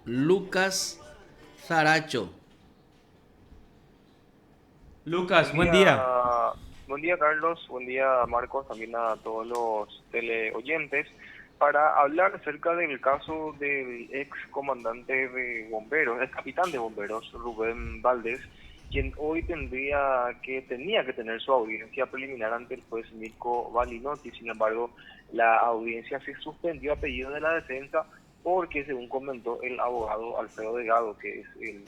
Lucas Zaracho. Lucas, Buen buen día. buen día Carlos, buen día Marcos, también a todos los teleoyentes, para hablar acerca del caso del ex comandante de bomberos, el capitán de bomberos, Rubén Valdés, quien hoy tenía que tener su audiencia preliminar ante el juez Mirko Balinotti. Sin embargo, la audiencia se suspendió a pedido de la defensa porque, según comentó el abogado Alfredo Delgado, que es el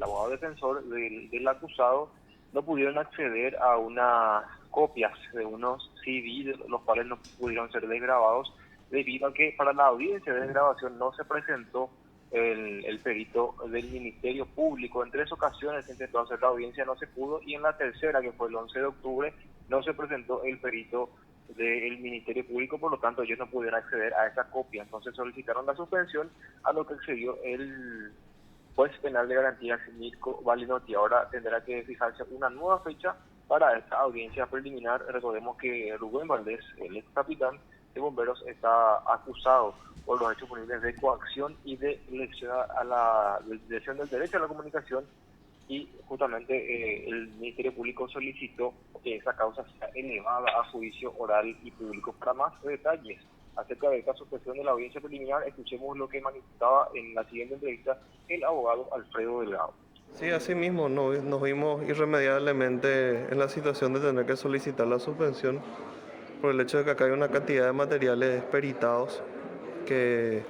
abogado defensor del acusado, no pudieron acceder a unas copias de unos CD, los cuales no pudieron ser desgrabados, debido a que para la audiencia de desgrabación no se presentó el perito del Ministerio Público. En 3 ocasiones se intentó hacer la audiencia, no se pudo, y en la tercera, que fue el 11 de octubre, no se presentó el perito del Ministerio Público, por lo tanto ellos no pudieron acceder a esa copia. Entonces solicitaron la suspensión, a lo que accedió el juez penal de garantías Mirko Balinotti. Ahora tendrá que fijarse una nueva fecha para esta audiencia preliminar. Recordemos que Rubén Valdés, el ex capitán de bomberos, está acusado por los hechos punibles de coacción y de lesión del derecho a la comunicación, y justamente el Ministerio Público solicitó que esa causa sea elevada a juicio oral y público. Para más detalles acerca de esta suspensión de la audiencia preliminar, escuchemos lo que manifestaba en la siguiente entrevista el abogado Alfredo Delgado. Sí, así mismo nos vimos irremediablemente en la situación de tener que solicitar la suspensión por el hecho de que acá hay una cantidad de materiales peritados que,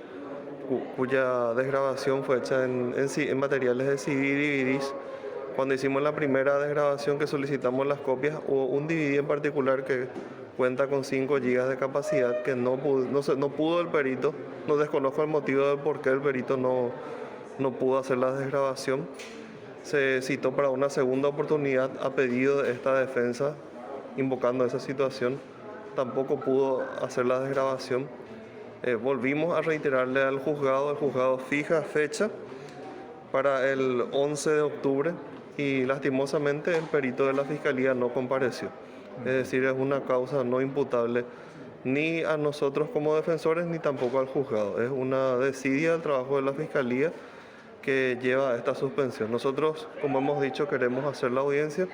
cuya desgrabación fue hecha en materiales de CD y DVDs. Cuando hicimos la primera desgrabación que solicitamos las copias, hubo un DVD en particular que cuenta con 5 gigas de capacidad que no pudo el perito. No desconozco el motivo del por qué el perito no pudo hacer la desgrabación. Se citó para una segunda oportunidad a pedido de esta defensa, invocando esa situación. Tampoco pudo hacer la desgrabación. Volvimos a reiterarle al juzgado. El juzgado fija fecha para el 11 de octubre y lastimosamente el perito de la fiscalía no compareció. Es decir, es una causa no imputable ni a nosotros como defensores ni tampoco al juzgado. Es una desidia del trabajo de la fiscalía que lleva a esta suspensión. Nosotros, como hemos dicho, queremos hacer la audiencia,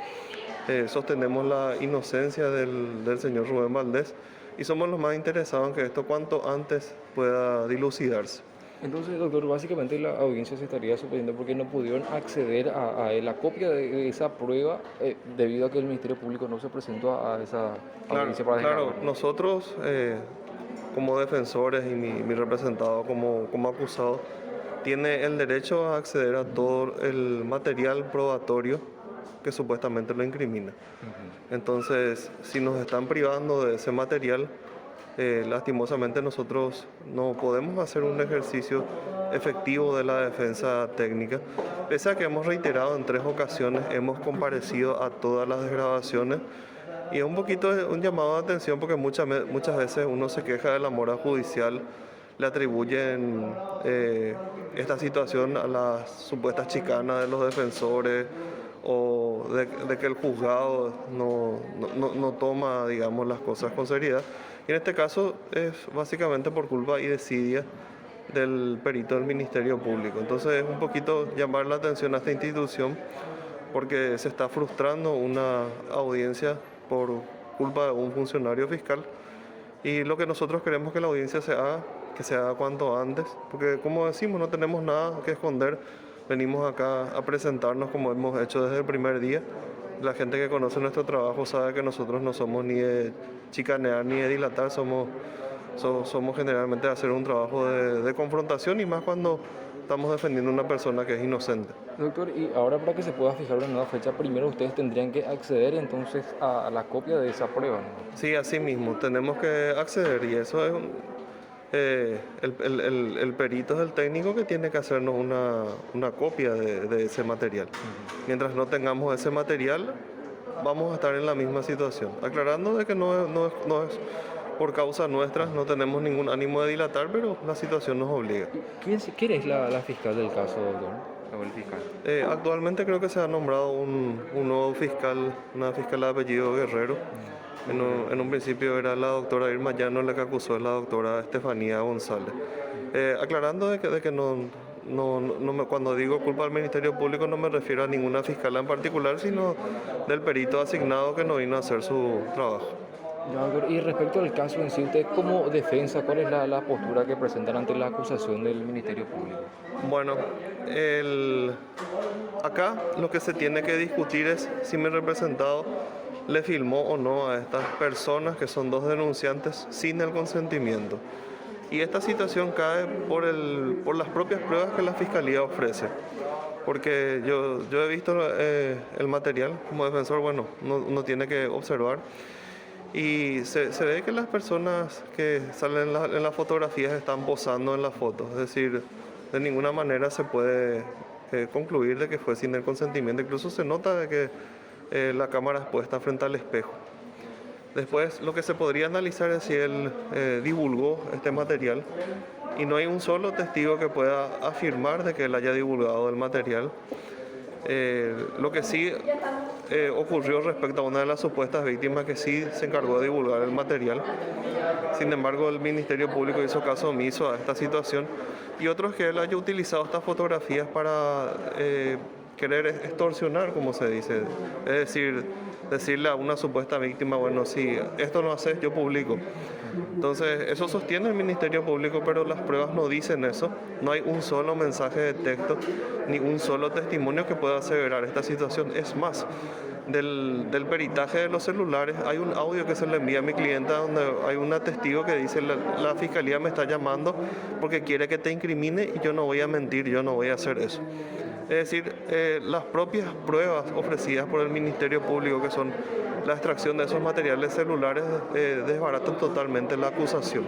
sostenemos la inocencia del señor Rubén Valdés y somos los más interesados en que esto cuanto antes pueda dilucidarse. Entonces, doctor, básicamente la audiencia se estaría suspendiendo porque no pudieron acceder a la copia de esa prueba debido a que el Ministerio Público no se presentó a esa Claro, audiencia para claro, desgravar. nosotros como defensores y mi representado como acusado tiene el derecho a acceder a todo el material probatorio que supuestamente lo incrimina. Entonces, si nos están privando de ese material, lastimosamente nosotros no podemos hacer un ejercicio efectivo de la defensa técnica. Pese a que hemos reiterado en 3 ocasiones, hemos comparecido a todas las desgrabaciones y es un poquito un llamado de atención porque muchas veces uno se queja de la mora judicial, le atribuyen esta situación a las supuestas chicanas de los defensores o de que el juzgado no toma, digamos, las cosas con seriedad. Y en este caso es básicamente por culpa y desidia del perito del Ministerio Público. Entonces es un poquito llamar la atención a esta institución porque se está frustrando una audiencia por culpa de un funcionario fiscal. Y lo que nosotros queremos que la audiencia que se haga cuanto antes, porque como decimos, no tenemos nada que esconder. Venimos acá a presentarnos como hemos hecho desde el primer día. La gente que conoce nuestro trabajo sabe que nosotros no somos ni de chicanear ni de dilatar, somos generalmente de hacer un trabajo de confrontación y más cuando estamos defendiendo a una persona que es inocente. Doctor, y ahora para que se pueda fijar una nueva fecha, primero ustedes tendrían que acceder entonces a la copia de esa prueba, ¿no? Sí, así mismo, tenemos que acceder y eso es el perito es el técnico que tiene que hacernos una copia de ese material. Mientras no tengamos ese material, vamos a estar en la misma situación. Aclarando de que no es por causa nuestra, no tenemos ningún ánimo de dilatar, pero la situación nos obliga. ¿Quién es la fiscal del caso, doctor? O el fiscal. Actualmente creo que se ha nombrado un nuevo fiscal, una fiscal de apellido Guerrero. En un principio era la doctora Irma Llano, la que acusó es la doctora Estefanía González. Aclarando de que cuando digo culpa al Ministerio Público no me refiero a ninguna fiscal en particular, sino del perito asignado que no vino a hacer su trabajo. Ya, doctor, y respecto al caso en sí, usted como defensa, ¿cuál es la postura que presentan ante la acusación del Ministerio Público? Bueno, acá lo que se tiene que discutir es si mi representado le filmó o no a estas personas, que son dos denunciantes, sin el consentimiento. Y esta situación cae por las propias pruebas que la Fiscalía ofrece. Porque yo he visto el material como defensor, bueno, uno tiene que observar. Y se ve que las personas que salen en las fotografías están posando en las fotos. Es decir, de ninguna manera se puede concluir de que fue sin el consentimiento. Incluso se nota de que la cámara es puesta frente al espejo. Después, lo que se podría analizar es si él divulgó este material, y no hay un solo testigo que pueda afirmar de que él haya divulgado el material. Lo que sí ocurrió respecto a una de las supuestas víctimas, que sí se encargó de divulgar el material. Sin embargo, el Ministerio Público hizo caso omiso a esta situación, y otro es que él haya utilizado estas fotografías para querer extorsionar, como se dice. Es decir, decirle a una supuesta víctima, bueno, si esto no haces, yo publico. Entonces, eso sostiene el Ministerio Público, pero las pruebas no dicen eso. No hay un solo mensaje de texto, ni un solo testimonio que pueda aseverar esta situación. Es más, del peritaje de los celulares, hay un audio que se le envía a mi clienta donde hay una testigo que dice: la Fiscalía me está llamando porque quiere que te incrimine y yo no voy a mentir, yo no voy a hacer eso. Es decir, las propias pruebas ofrecidas por el Ministerio Público, que son la extracción de esos materiales celulares, desbaratan totalmente la acusación.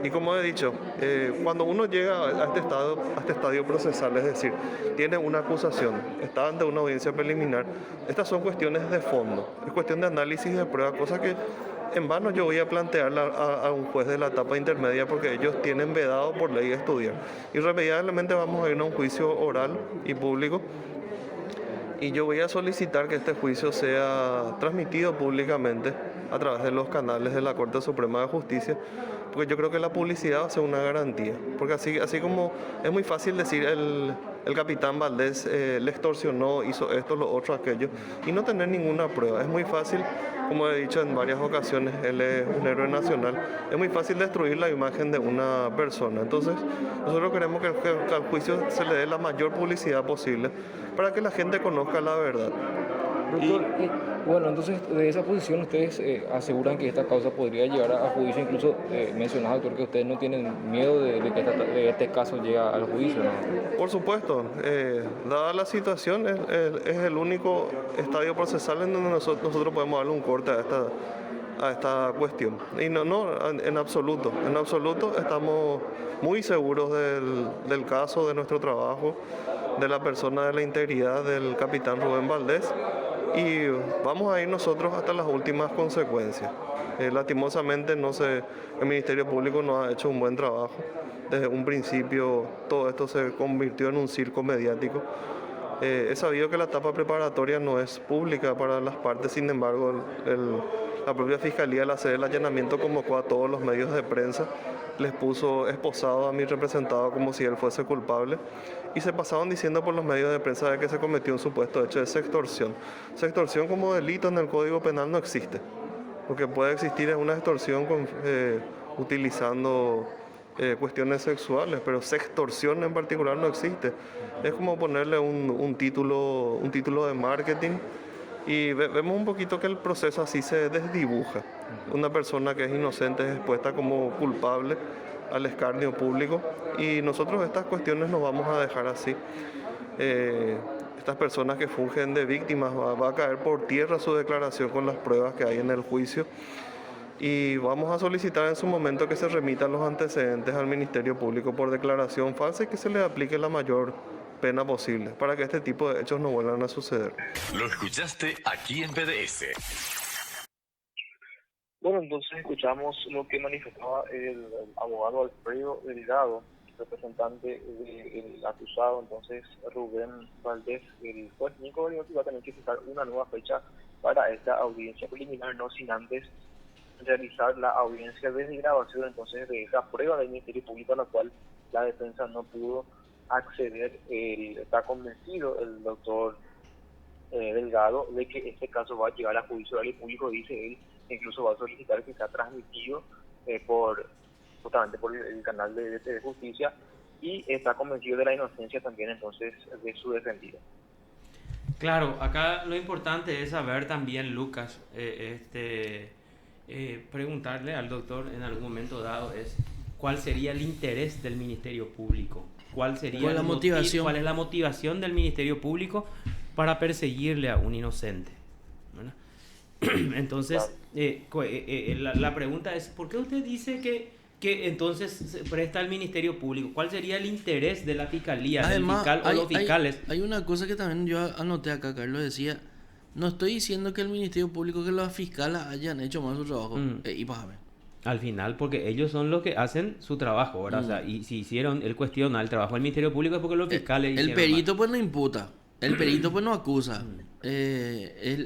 Y como he dicho, cuando uno llega a este estadio procesal, es decir, tiene una acusación, está ante una audiencia preliminar, estas son cuestiones de fondo, es cuestión de análisis de pruebas, cosa que en vano yo voy a plantearla a un juez de la etapa intermedia, porque ellos tienen vedado por ley estudiar. Irremediablemente vamos a ir a un juicio oral y público, y yo voy a solicitar que este juicio sea transmitido públicamente a través de los canales de la Corte Suprema de Justicia, porque yo creo que la publicidad va a ser una garantía. Porque así como es muy fácil decir el capitán Valdés le extorsionó, hizo esto, lo otro, aquello, y no tener ninguna prueba. Es muy fácil, como he dicho en varias ocasiones, él es un héroe nacional. Es muy fácil destruir la imagen de una persona. Entonces, nosotros queremos que al juicio se le dé la mayor publicidad posible para que la gente conozca la verdad. Doctor, bueno, entonces de esa posición ustedes aseguran que esta causa podría llegar a juicio. Incluso mencionaba, doctor, que ustedes no tienen miedo de que este caso llegue al juicio, ¿no? Por supuesto, dada la situación, es el único estadio procesal en donde nosotros podemos darle un corte a esta cuestión. Y no, en absoluto estamos muy seguros del caso, de nuestro trabajo, de la persona, de la integridad del capitán Rubén Valdés, y vamos a ir nosotros hasta las últimas consecuencias. Lastimosamente el Ministerio Público no ha hecho un buen trabajo. Desde un principio todo esto se convirtió en un circo mediático. He sabido que la etapa preparatoria no es pública para las partes, sin embargo la propia Fiscalía, al hacer el allanamiento, convocó a todos los medios de prensa, les puso esposado a mi representado como si él fuese culpable, y se pasaban diciendo por los medios de prensa de que se cometió un supuesto hecho de sextorsión. Sextorsión como delito en el Código Penal no existe. Lo que puede existir es una extorsión utilizando cuestiones sexuales, pero sextorsión en particular no existe. Es como ponerle un título de marketing, y vemos un poquito que el proceso así se desdibuja. Una persona que es inocente es expuesta como culpable al escarnio público, y nosotros estas cuestiones nos vamos a dejar así. Estas personas que fungen de víctimas, va a caer por tierra su declaración con las pruebas que hay en el juicio, y vamos a solicitar en su momento que se remitan los antecedentes al Ministerio Público por declaración falsa y que se les aplique la mayor pena posible para que este tipo de hechos no vuelvan a suceder. Lo escuchaste aquí en PDS. Bueno, entonces escuchamos lo que manifestaba el abogado Alfredo Delgado, representante del acusado, entonces Rubén Valdés. El juez Nico Beriotti va a tener que fijar una nueva fecha para esta audiencia preliminar, no sin antes realizar la audiencia de grabación entonces de esa prueba del Ministerio Público, a la cual la defensa no pudo acceder, está convencido el doctor Delgado de que este caso va a llegar a juicio oral y público, dice él, incluso va a solicitar que sea transmitido justamente por el canal de Justicia, y está convencido de la inocencia también entonces de su defendido. Claro, acá lo importante es saber también, Lucas, preguntarle al doctor en algún momento dado es cuál sería el interés del Ministerio Público, cuál sería la motivación, cuál es la motivación del Ministerio Público para perseguirle a un inocente, ¿verdad? Entonces, la pregunta es, ¿por qué usted dice que entonces se presta al Ministerio Público? ¿Cuál sería el interés de la Fiscalía, además, del fiscal o los fiscales? hay una cosa que también yo anoté acá, Carlos decía, no estoy diciendo que el Ministerio Público, que los fiscales hayan hecho mal su trabajo, y bájame. Al final, porque ellos son los que hacen su trabajo, ¿verdad? O sea, y si hicieron, él cuestiona el trabajo del Ministerio Público es porque los fiscales el hicieron perito mal. pues no imputa, el perito pues no acusa.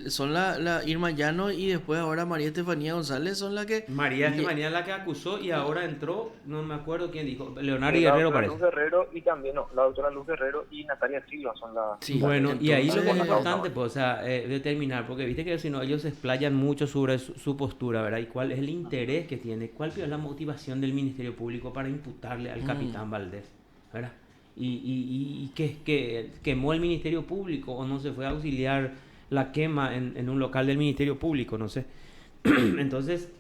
Son la Irma Llano y después ahora María Estefanía González son la que... María Estefanía la que acusó y ahora entró, no me acuerdo quién dijo, Leonardo La Guerrero doctora parece. Luz Guerrero y también, no, la doctora Luz Guerrero y Natalia Silva son las... Sí, Bueno, y ahí lo que es entonces, importante, pues, o sea, determinar, porque viste que si no, ellos se explayan mucho sobre su postura, ¿verdad? Y cuál es el interés que tiene, cuál es la motivación del Ministerio Público para imputarle al capitán Valdés, ¿verdad? Y que quemó el Ministerio Público o no se fue a auxiliar la quema en un local del Ministerio Público, no sé. Entonces,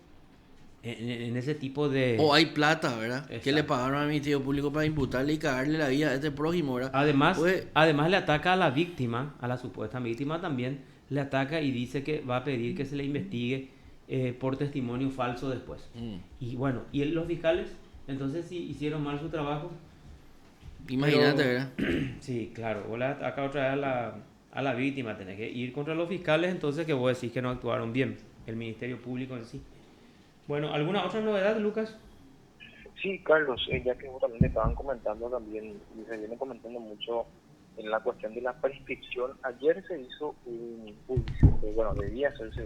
en ese tipo de... o hay plata, ¿verdad? Exacto. Que le pagaron al Ministerio Público para imputarle y cagarle la vida a este prójimo, ¿verdad? Además, Pues, además le ataca a la víctima, a la supuesta víctima también, le ataca y dice que va a pedir que se le investigue por testimonio falso después. Y bueno, ¿y los fiscales? Entonces, si hicieron mal su trabajo... imagínate, Pero- ¿verdad? Sí, claro, vos le atacas otra vez a la víctima, tenés que ir contra los fiscales, entonces que vos decís que no actuaron bien, el Ministerio Público en sí. Bueno, ¿alguna otra novedad, Lucas? Sí, Carlos, ya que justamente estaban comentando también, y se viene comentando mucho en la cuestión de la prescripción. Ayer se hizo un juicio, bueno, debía hacerse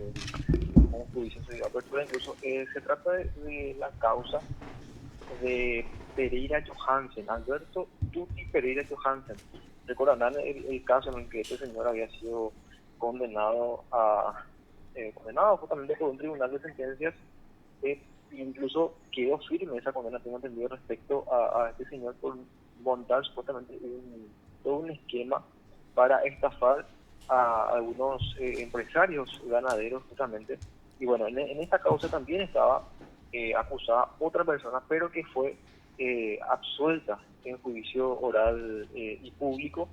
un juicio, se dio apertura, incluso se trata de la causa de Pereira Johansen, Alberto Tuti Pereira Johansen. Recordarán el caso en el que este señor había sido condenado justamente por un tribunal de sentencias, incluso quedó firme esa condena, tengo entendido, respecto a este señor por montar supuestamente todo un esquema para estafar a algunos empresarios ganaderos justamente. Y bueno, en esta causa también estaba acusada otra persona, pero que fue absuelta en juicio oral y público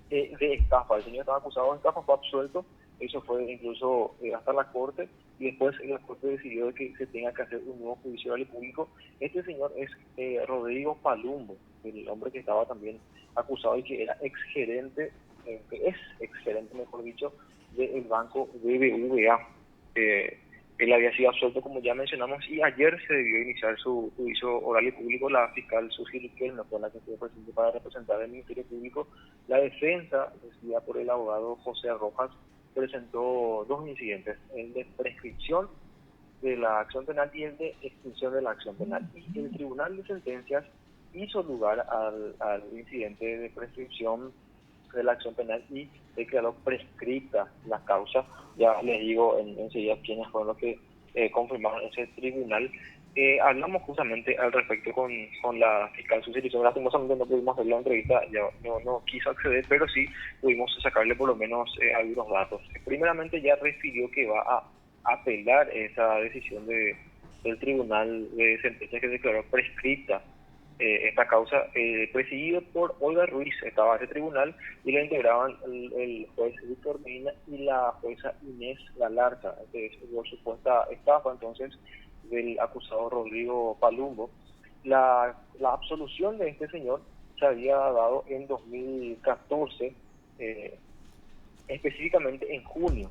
de estafa. El señor estaba acusado de estafa, fue absuelto, eso fue incluso hasta la corte, y después la corte decidió de que se tenga que hacer un nuevo juicio oral y público. Este señor es Rodrigo Palumbo, el hombre que estaba también acusado y que era exgerente, que es exgerente, mejor dicho, del banco BBVA. Él había sido absuelto, como ya mencionamos, y ayer se debió iniciar su juicio oral y público. La fiscal Susi Riquelme fue la que estuvo presente para representar al Ministerio Público. La defensa, decidida por el abogado José Rojas, presentó dos incidentes: el de prescripción de la acción penal y el de extinción de la acción penal. Y el Tribunal de Sentencias hizo lugar al incidente de prescripción de la acción penal y declaró prescrita la causa. Ya les digo enseguida quiénes fueron los que confirmaron ese tribunal. Hablamos justamente al respecto con la fiscal Susi Riquelme. Lastimosamente no pudimos hacer la entrevista, ya no quiso acceder, pero sí pudimos sacarle por lo menos algunos datos. Primeramente ya refirió que va a apelar esa decisión del Tribunal de Sentencias que declaró prescrita esta causa, presidido por Olga Ruiz. Estaba ese tribunal y la integraban el juez Víctor Medina y la jueza Inés Galarza, que es por supuesta estafa entonces del acusado Rodrigo Palumbo. La absolución de este señor se había dado en 2014, específicamente en junio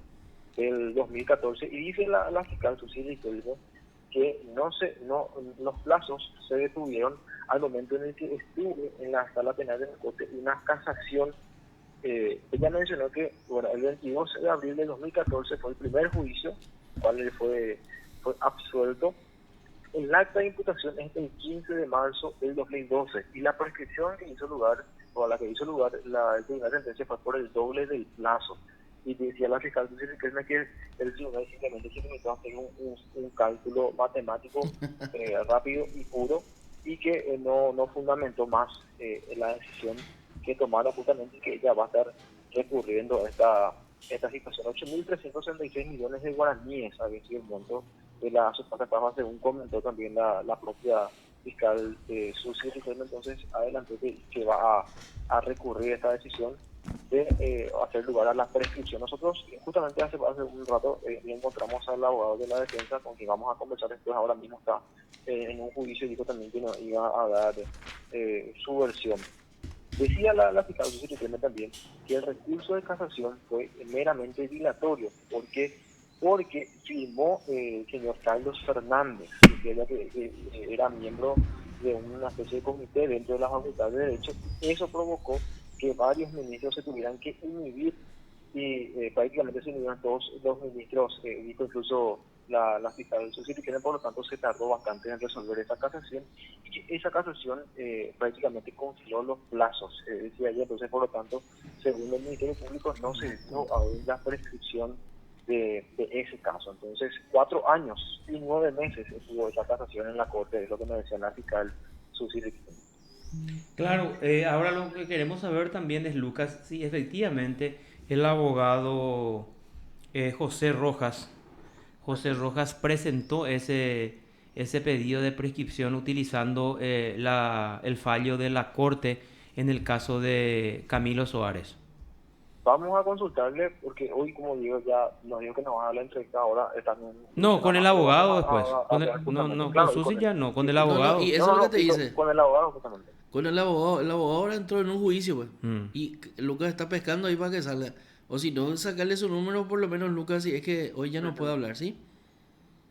del 2014, y dice la fiscal Susi Riquelme que los plazos se detuvieron al momento en el que estuvo en la sala penal de la Corte una casación. Ella mencionó que bueno, el 22 de abril de 2014 fue el primer juicio, cual él fue absuelto, El acta de imputación es del 15 de marzo del 2012 y la prescripción que hizo lugar, o a la que hizo lugar el tribunal de sentencia fue por el doble del plazo. Y decía la fiscal Riquelme que el tribunal simplemente se limitó a hacer un cálculo matemático rápido y puro y que no fundamentó más la decisión que tomaron justamente, que ella va a estar recurriendo a esta situación. 8.366 millones de guaraníes había sido el monto de la supuesta estafa, según comentó también la propia fiscal Susi Riquelme. Entonces adelantó que va a recurrir a esta decisión de hacer lugar a la prescripción. Nosotros justamente hace un rato encontramos al abogado de la defensa, con quien vamos a conversar después. Ahora mismo está en un juicio y dijo también que nos iba a dar su versión. Decía la fiscal también que el recurso de casación fue meramente dilatorio, porque firmó el señor Carlos Fernández, que era miembro de una especie de comité dentro de la Facultad de Derecho. Eso provocó que varios ministros se tuvieran que inhibir y prácticamente se inhibieron todos los ministros, dijo incluso la fiscal Susi, por lo tanto se tardó bastante en resolver esa casación, y que esa casación prácticamente congeló los plazos, decía ella. Entonces, por lo tanto, según el Ministerio Público, no se dio aún la prescripción de ese caso. Entonces, 4 años y 9 meses estuvo esa casación en la Corte, es lo que me decía la fiscal Susi. Claro, ahora lo que queremos saber también es, Lucas, si efectivamente el abogado José Rojas presentó ese pedido de prescripción utilizando el fallo de la Corte en el caso de Camilo Soares. Vamos a consultarle, porque hoy, como digo, ya nos dijo que nos va a dar la entrevista ahora. También, No, con el abogado después. justamente. Con Claro, Susi ya no, con el No, no, abogado. y eso es lo que te y dice. con el abogado justamente. Con el abogado ahora entró en un juicio, pues. Mm. Y Lucas está pescando ahí para que salga. O si no, sacarle su número, por lo menos, Lucas, si es que hoy ya no puede hablar, ¿sí?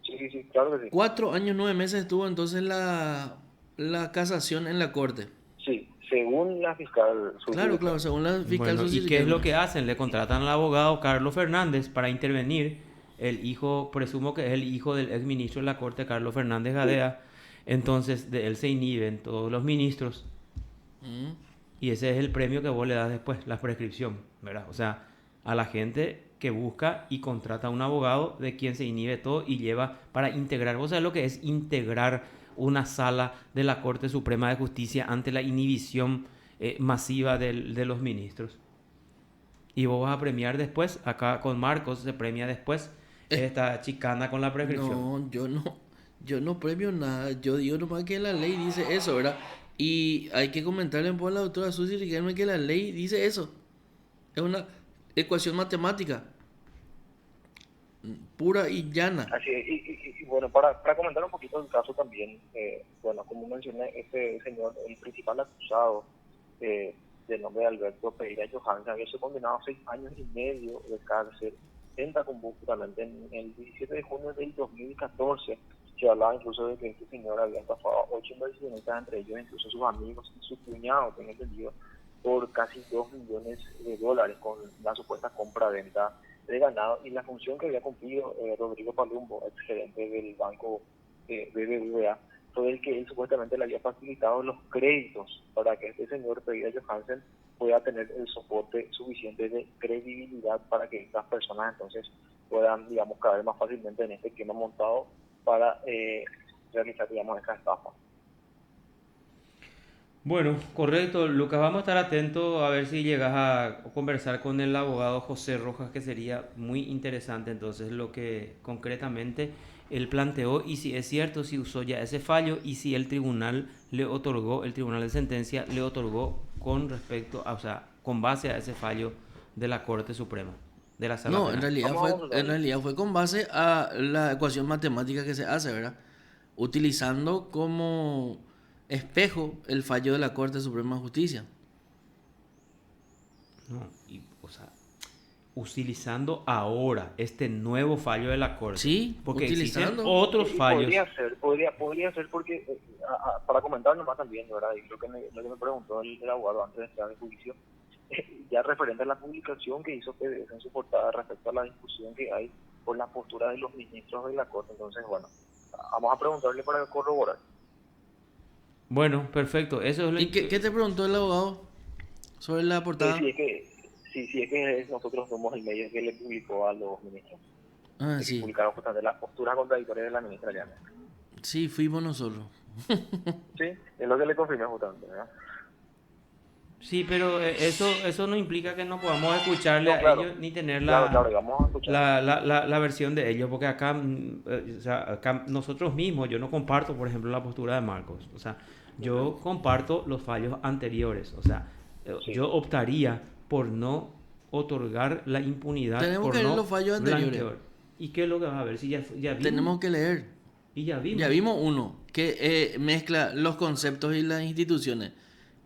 Sí, claro que sí. 4 años, 9 meses estuvo entonces la casación en la corte. Sí, según la fiscal Susi. Claro, según la fiscal Bueno, ¿y Susi qué es lo Riquelme. que hacen? Le contratan al abogado Carlos Fernández para intervenir. El hijo, presumo que es el hijo del ex ministro de la Corte, Carlos Fernández Gadea. Entonces, de él se inhiben todos los ministros. Mm. Y ese es el premio que vos le das después, la prescripción, ¿verdad? O sea, a la gente que busca y contrata a un abogado de quien se inhibe todo y lleva para integrar. ¿Vos sabés lo que es integrar una sala de la Corte Suprema de Justicia ante la inhibición masiva de los ministros? Y vos vas a premiar después, acá con Marcos se premia después esta chicana con la prescripción. No, yo no premio nada. Yo digo nomás que la ley dice eso, ¿verdad? Y hay que comentarle por la doctora Susi Riquelme que la ley dice eso. Es una ecuación matemática pura y llana. Así es. Y bueno, para comentar un poquito el caso también, bueno, como mencioné, este señor, el principal acusado del nombre de Alberto Pereira Johansen, había sido condenado a 6 años y medio de cárcel en Tacumbú, justamente en el 17 de junio del 2014. Se hablaba incluso de que este señor había estafado a 8 inversionistas, entre ellos incluso sus amigos y su cuñado, tengo entendido, por casi $2 millones con la supuesta compra-venta de ganado, y la función que había cumplido Rodrigo Palumbo, ex gerente del banco BBVA, fue el que él supuestamente le había facilitado los créditos para que este señor Pereira Johansen pueda tener el soporte suficiente de credibilidad para que estas personas entonces puedan, digamos, caer más fácilmente en este esquema montado para realizar, digamos, esta estafa. Bueno, correcto, Lucas, vamos a estar atentos a ver si llegas a conversar con el abogado José Rojas, que sería muy interesante entonces lo que concretamente él planteó y si es cierto, si usó ya ese fallo y si el tribunal de sentencia le otorgó con respecto a, o sea, con base a ese fallo de la Corte Suprema, de la Sala No, Penal. en realidad fue con base a la ecuación matemática que se hace, ¿verdad? Utilizando como espejo el fallo de la Corte Suprema de Justicia. No, y, o sea, utilizando ahora este nuevo fallo de la Corte. Sí, porque utilizando. existen otros fallos. Podría ser porque, para comentar nomás también, ¿verdad? Y lo que me preguntó el abogado antes de entrar al juicio, ya referente a la publicación que hizo PDS en su portada respecto a la discusión que hay por la postura de los ministros de la Corte. Entonces, bueno, Vamos a preguntarle para corroborar. Bueno, perfecto. Eso es lo ¿Y qué te preguntó el abogado sobre la portada? Si es que nosotros somos el medio que le publicó a los ministros. Ah, Que sí. publicaron justamente las posturas contradictorias de la ministra Llanes. Sí, fuimos nosotros. Sí, es lo que le confirmé justamente, ¿verdad? Sí, pero eso no implica que no podamos escucharle No, claro. a ellos ni tener Claro, y vamos a escuchar. la versión de ellos, porque acá, o sea, acá nosotros mismos, yo no comparto, por ejemplo, la postura de Marcos. O sea, yo comparto los fallos anteriores. O sea, Sí. yo optaría por no otorgar la impunidad. Tenemos por que leer no los fallos anteriores. blanquear. ¿Y qué es lo que vas a ver? Si ya vimos. Tenemos que leer. Y ya vimos. Ya vimos uno que mezcla los conceptos y las instituciones.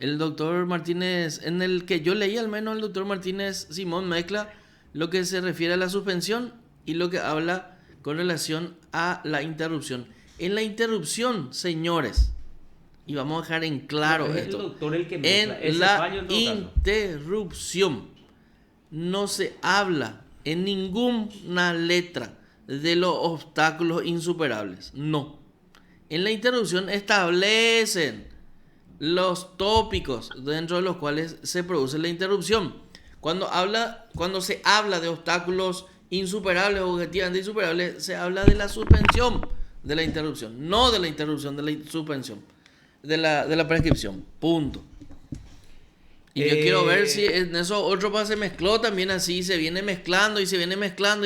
El doctor Martínez, en el que yo leí al menos, el doctor Martínez Simón mezcla lo que se refiere a la suspensión y lo que habla con relación a la interrupción. En la interrupción, señores, y vamos a dejar en claro Es el esto, doctor el que mezcla en ese la fallo en todo caso. interrupción no se habla en ninguna letra de los obstáculos insuperables. No. En la interrupción establecen los tópicos dentro de los cuales se produce la interrupción. Cuando se habla de obstáculos insuperables o objetivamente insuperables, se habla de la suspensión de la interrupción, no de la interrupción de la suspensión de la prescripción. Punto. Y yo quiero ver si en eso otro se mezcló también así, se viene mezclando y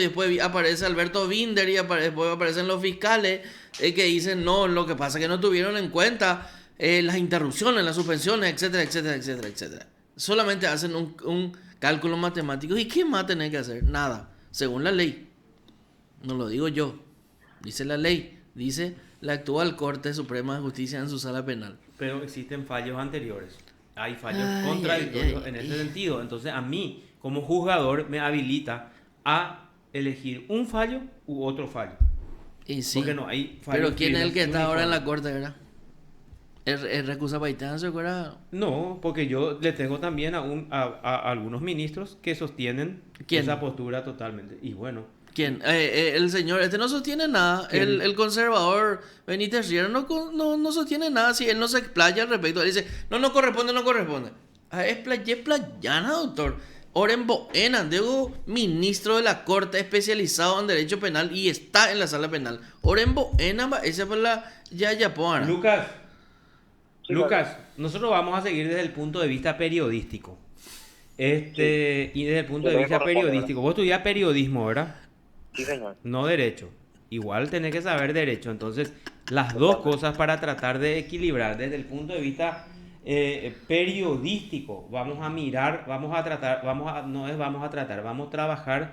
después aparece Alberto Binder y después aparecen los fiscales que dicen no, lo que pasa es que no tuvieron en cuenta las interrupciones, las suspensiones, etcétera, etcétera, etcétera, etcétera. Solamente hacen un cálculo matemático. ¿Y qué más tienen que hacer? Nada, según la ley. No lo digo yo, dice la ley, dice la actual Corte Suprema de Justicia en su sala penal. Pero existen fallos anteriores. Hay fallos Ay, contradictorios ay, en ay. ese sentido. Entonces, a mí, como juzgador, me habilita a elegir un fallo u otro fallo. Y sí. Porque no hay fallos. Pero ¿quién es el que está ahora en la uniformes. corte, verdad? ¿El recusa Paitán, se acuerda? No, porque yo le tengo también a algunos ministros que sostienen ¿Quién? esa postura totalmente. Y bueno, ¿Quién? El señor, no sostiene nada. ¿Quién? El conservador Benítez Riera no sostiene nada. Si él no se explaya al respecto, él dice, no corresponde. Es playana, doctor. Oren Boena, Diego, ministro de la Corte especializado en Derecho Penal y está en la sala penal. Oren Boena, esa fue la Yayapoana. Sí, Lucas, nosotros vamos a seguir desde el punto de vista periodístico. Y desde el punto Sí, de vista corresponde, periodístico. Vos estudiás periodismo, ¿verdad? Sí, señor. No derecho. Igual tenés que saber derecho. Entonces, las dos cosas para tratar de equilibrar desde el punto de vista periodístico. Vamos a trabajar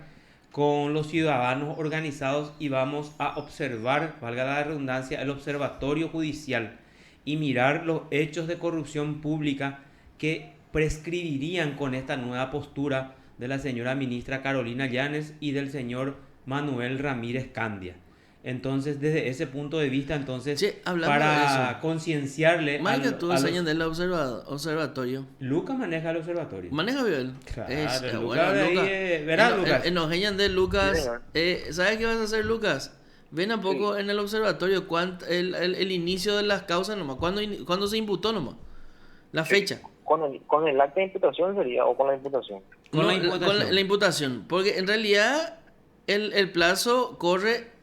con los ciudadanos organizados y vamos a observar, valga la redundancia, el observatorio judicial y mirar los hechos de corrupción pública que prescribirían con esta nueva postura de la señora ministra Carolina Llanes y del señor Manuel Ramírez Candia. Entonces, desde ese punto de vista, Che, hablando de para eso, concienciarle Maika, tú enseñas los... del observatorio. Lucas maneja el observatorio. Maneja bien. Claro, Bueno, Lucas de ahí, Lucas. ¿verdad, Lucas? Nos enseñan de Sí, Lucas. señor. ¿Sabes qué vas a hacer, Lucas? Ven a poco en el observatorio el inicio de las causas nomás. ¿Cuándo se imputó nomás? La fecha. Con el acta de imputación sería, o con la imputación. Con la No, imputación. la imputación. Porque en realidad el plazo corre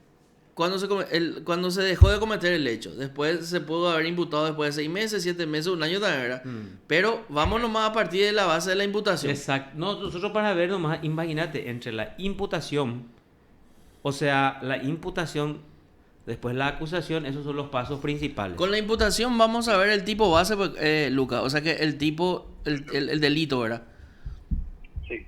cuando se dejó de cometer el hecho. Después se pudo haber imputado después de 6 meses, 7 meses, un año también, ¿verdad? Pero vamos nomás a partir de la base de la imputación. Exacto. No, nosotros para ver nomás, imagínate, entre la imputación, o sea, la imputación, después la acusación, esos son los pasos principales. Con la imputación vamos a ver el tipo base, Lucas. O sea que el tipo, el delito, ¿verdad? Sí.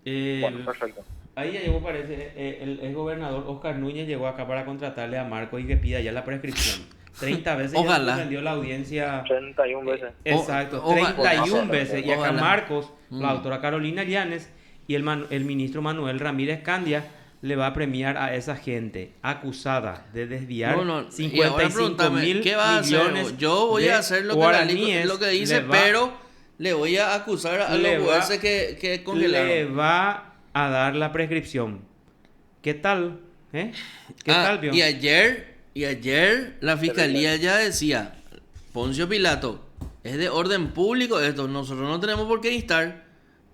Eh, Bueno, perfecto. Ahí ya llegó, parece, el gobernador Oscar Núñez llegó acá para contratarle a Marco y que pida ya la prescripción. 30 veces Ojalá. ya suspendió la audiencia. 31 veces. Exacto, Ojalá. 31 veces. Y acá Ojalá. Marcos, la doctora Carolina Llanes y el ministro Manuel Ramírez Candia le va a premiar a esa gente acusada de desviar No, y ahora 55 pregúntame, mil ¿qué va a hacer? millones Yo voy de a hacer lo que guaraníes. lo que dice, Le va- pero le voy a acusar a le los va- jueces que le congelaron. va a dar la prescripción. ¿Qué tal? ¿Qué tal, vio? Y ayer Y ayer la fiscalía ya decía, Poncio Pilato, es de orden público esto, nosotros no tenemos por qué instar.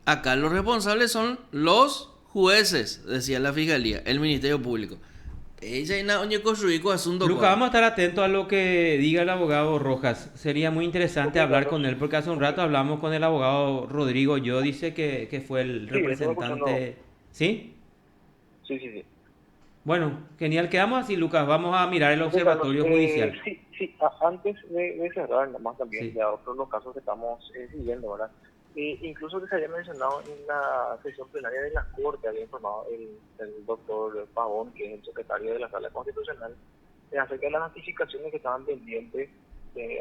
Acá los responsables son los jueces, decía la fiscalía, el Ministerio Público. Ella y na oñe construir con asunto. Luca, vamos a estar atentos a lo que diga el abogado Rojas. Sería muy interesante hablar con él, porque hace un rato hablamos con el abogado Rodrigo. Yo dice que fue el Sí, representante. ¿Sí? Sí. Bueno, genial. Quedamos así, Lucas. Vamos a mirar el observatorio judicial. Sí, antes de cerrar, nada más también, Sí. ya otros los casos que estamos siguiendo, ¿verdad? Incluso que se había mencionado en la sesión plenaria de la Corte, había informado el doctor Pavón, que es el secretario de la Sala Constitucional, acerca de las notificaciones que estaban pendientes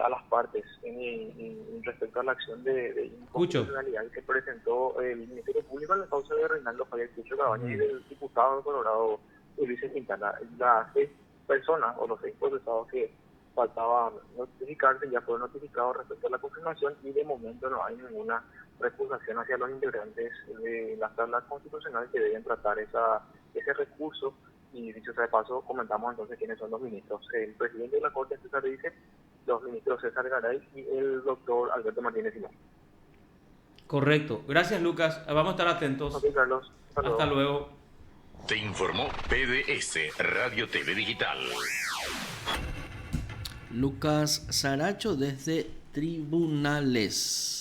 a las partes en respecto a la acción de inconstitucionalidad que presentó el Ministerio Público en la causa de Reinaldo Javier Cucho Cabañas y del diputado de Colorado Ulises Quintana. Las 6 personas o los 6 procesados que faltaban notificarse ya fueron notificados respecto a la confirmación y de momento no hay ninguna recusación hacia los integrantes de la Sala Constitucional que deben tratar ese recurso. Y dicho sea de paso, comentamos entonces quiénes son los ministros. El presidente de la Corte, César dice, los ministros César Garay y el doctor Alberto Martínez Simón. Correcto. Gracias, Lucas. Vamos a estar atentos. Ok, Carlos. Hasta luego. Te informó PDS Radio TV Digital. Lucas Saracho desde Tribunales.